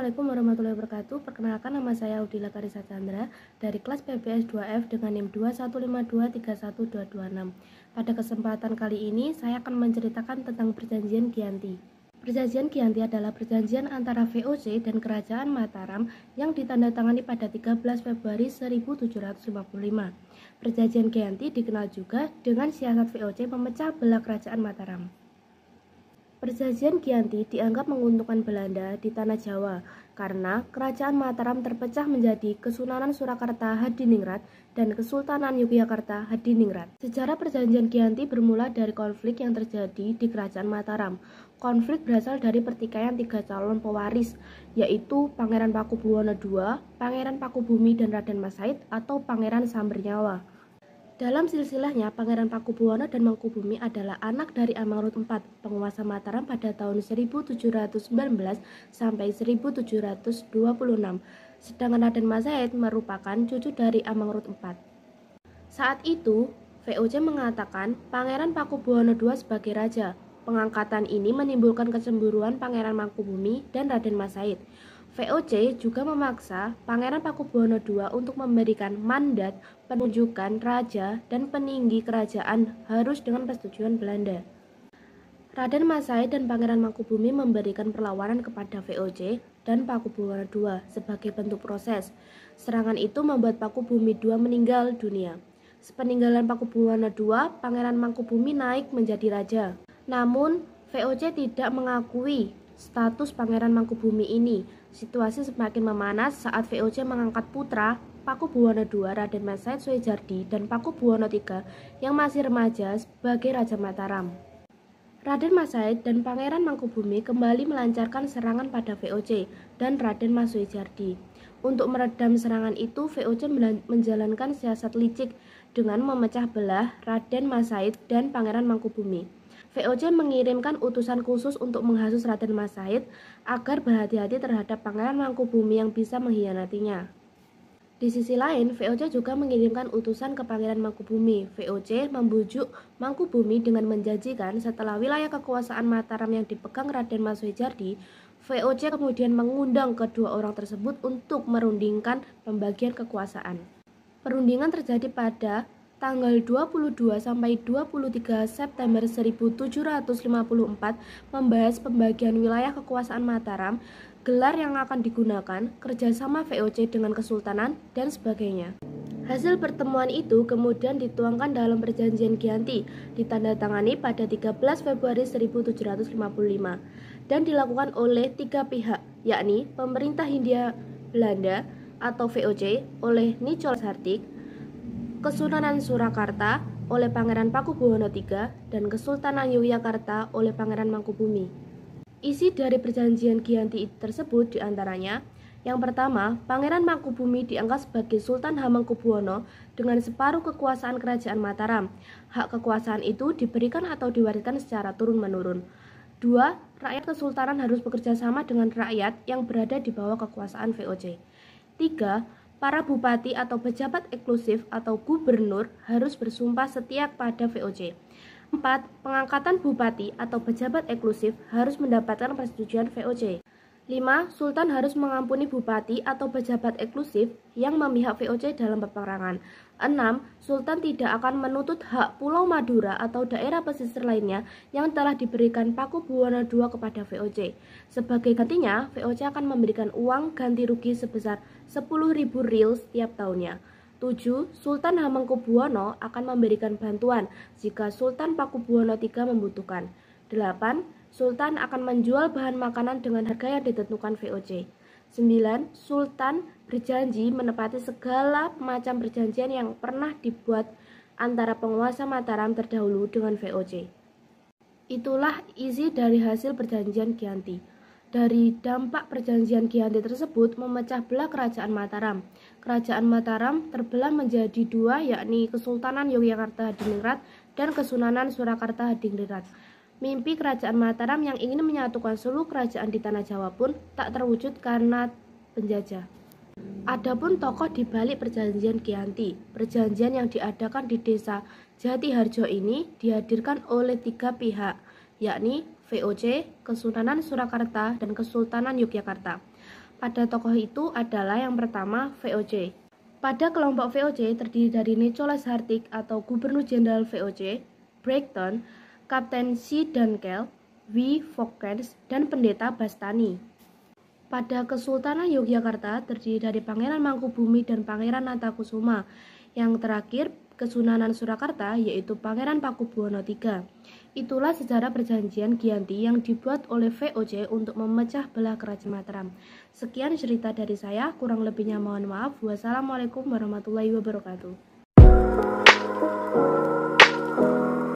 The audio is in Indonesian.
Assalamualaikum warahmatullahi wabarakatuh. Perkenalkan, nama saya Udila Karisa Chandra dari kelas PBS 2F dengan NIM 215231226. Pada kesempatan kali ini saya akan menceritakan tentang Perjanjian Giyanti. Perjanjian Giyanti adalah perjanjian antara VOC dan Kerajaan Mataram yang ditandatangani pada 13 Februari 1755. Perjanjian Giyanti dikenal juga dengan siasat VOC memecah belah Kerajaan Mataram. Perjanjian Giyanti dianggap menguntungkan Belanda di tanah Jawa karena Kerajaan Mataram terpecah menjadi Kesunanan Surakarta Hadiningrat dan Kesultanan Yogyakarta Hadiningrat. Sejarah Perjanjian Giyanti bermula dari konflik yang terjadi di Kerajaan Mataram. Konflik berasal dari pertikaian tiga calon pewaris, yaitu Pangeran Pakubuwono II, Pangeran Pakubumi dan Raden Mas Said atau Pangeran Sambernyawa. Dalam silsilahnya, Pangeran Pakubuwono dan Mangkubumi adalah anak dari Amangrud IV, penguasa Mataram pada tahun 1719 sampai 1726, sedangkan Raden Mas Said merupakan cucu dari Amangrud IV. Saat itu, VOC mengatakan Pangeran Pakubuwono II sebagai raja. Pengangkatan ini menimbulkan kecemburuan Pangeran Mangkubumi dan Raden Mas Said. VOC juga memaksa Pangeran Pakubuwono II untuk memberikan mandat penunjukan raja dan peninggi kerajaan harus dengan persetujuan Belanda. Raden Mas Said dan Pangeran Mangkubumi memberikan perlawanan kepada VOC dan Pakubuwono II sebagai bentuk proses. Serangan itu membuat Pakubumi II meninggal dunia. Sepeninggalan Pakubuwono II, Pangeran Mangkubumi naik menjadi raja. Namun, VOC tidak mengakui status Pangeran Mangkubumi ini. Situasi semakin memanas saat VOC mengangkat putra Pakubuwono II, Raden Mas Said Swejardi dan Pakubuwono III yang masih remaja sebagai Raja Mataram. Raden Mas Said dan Pangeran Mangkubumi kembali melancarkan serangan pada VOC dan Raden Mas Swejardi. Untuk meredam serangan itu, VOC menjalankan siasat licik dengan memecah belah Raden Mas Said dan Pangeran Mangkubumi. VOC mengirimkan utusan khusus untuk menghasut Raden Mas Said agar berhati-hati terhadap Pangeran Mangkubumi yang bisa mengkhianatinya. Di sisi lain, VOC juga mengirimkan utusan ke Pangeran Mangkubumi. VOC membujuk Mangkubumi dengan menjanjikan setelah wilayah kekuasaan Mataram yang dipegang Raden Mas Swejardi, VOC kemudian mengundang kedua orang tersebut untuk merundingkan pembagian kekuasaan. Perundingan terjadi pada tanggal 22 sampai 23 September 1754 membahas pembagian wilayah kekuasaan Mataram, gelar yang akan digunakan, kerjasama VOC dengan Kesultanan, dan sebagainya. Hasil pertemuan itu kemudian dituangkan dalam Perjanjian Giyanti, ditandatangani pada 13 Februari 1755, dan dilakukan oleh tiga pihak, yakni Pemerintah Hindia Belanda atau VOC oleh Nicol Sartik, Kesunanan Surakarta oleh Pangeran Pakubuwono III, dan Kesultanan Yogyakarta oleh Pangeran Mangkubumi. Isi dari Perjanjian Giyanti tersebut diantaranya: yang pertama, Pangeran Mangkubumi diangkat sebagai Sultan Hamengkubuwono dengan separuh kekuasaan Kerajaan Mataram. Hak kekuasaan itu diberikan atau diwariskan secara turun-menurun. 2. Rakyat Kesultanan harus bekerja sama dengan rakyat yang berada di bawah kekuasaan VOC. 3. Para bupati atau pejabat eksklusif atau gubernur harus bersumpah setia pada VOC. 4. Pengangkatan bupati atau pejabat eksklusif harus mendapatkan persetujuan VOC. 5. Sultan harus mengampuni bupati atau pejabat eksklusif yang memihak VOC dalam peperangan. 6. Sultan tidak akan menuntut hak Pulau Madura atau daerah pesisir lainnya yang telah diberikan Pakubuwono II kepada VOC. Sebagai gantinya, VOC akan memberikan uang ganti rugi sebesar 10.000 riyal setiap tahunnya. 7. Sultan Hamengkubuwono akan memberikan bantuan jika Sultan Pakubuwono III membutuhkan. 8. Sultan akan menjual bahan makanan dengan harga yang ditentukan VOC. 9. Sultan berjanji menepati segala macam perjanjian yang pernah dibuat antara penguasa Mataram terdahulu dengan VOC. Itulah isi dari hasil Perjanjian Giyanti. Dari dampak Perjanjian Giyanti tersebut memecah belah Kerajaan Mataram. Kerajaan Mataram terbelah menjadi dua, yakni Kesultanan Yogyakarta Hadiningrat dan Kesunanan Surakarta Hadiningrat. Mimpi Kerajaan Mataram yang ingin menyatukan seluruh kerajaan di tanah Jawa pun tak terwujud karena penjajah. Adapun tokoh di balik Perjanjian Giyanti, perjanjian yang diadakan di desa Jatiharjo ini dihadirkan oleh tiga pihak, yakni VOC, Kesunanan Surakarta, dan Kesultanan Yogyakarta. Pada tokoh itu adalah yang pertama VOC. Pada kelompok VOC terdiri dari Nicholas Hartig atau Gubernur Jenderal VOC, Bragdon, Kapten C. Dunkel, W. Fokkens, dan Pendeta Bastani. Pada Kesultanan Yogyakarta terdiri dari Pangeran Mangkubumi dan Pangeran Natakusuma. Yang terakhir, Kesunanan Surakarta yaitu Pangeran Pakubuwono III. Itulah sejarah perjanjian Giyanti yang dibuat oleh VOC untuk memecah belah Kerajaan Mataram. Sekian cerita dari saya, kurang lebihnya mohon maaf. Wassalamualaikum warahmatullahi wabarakatuh.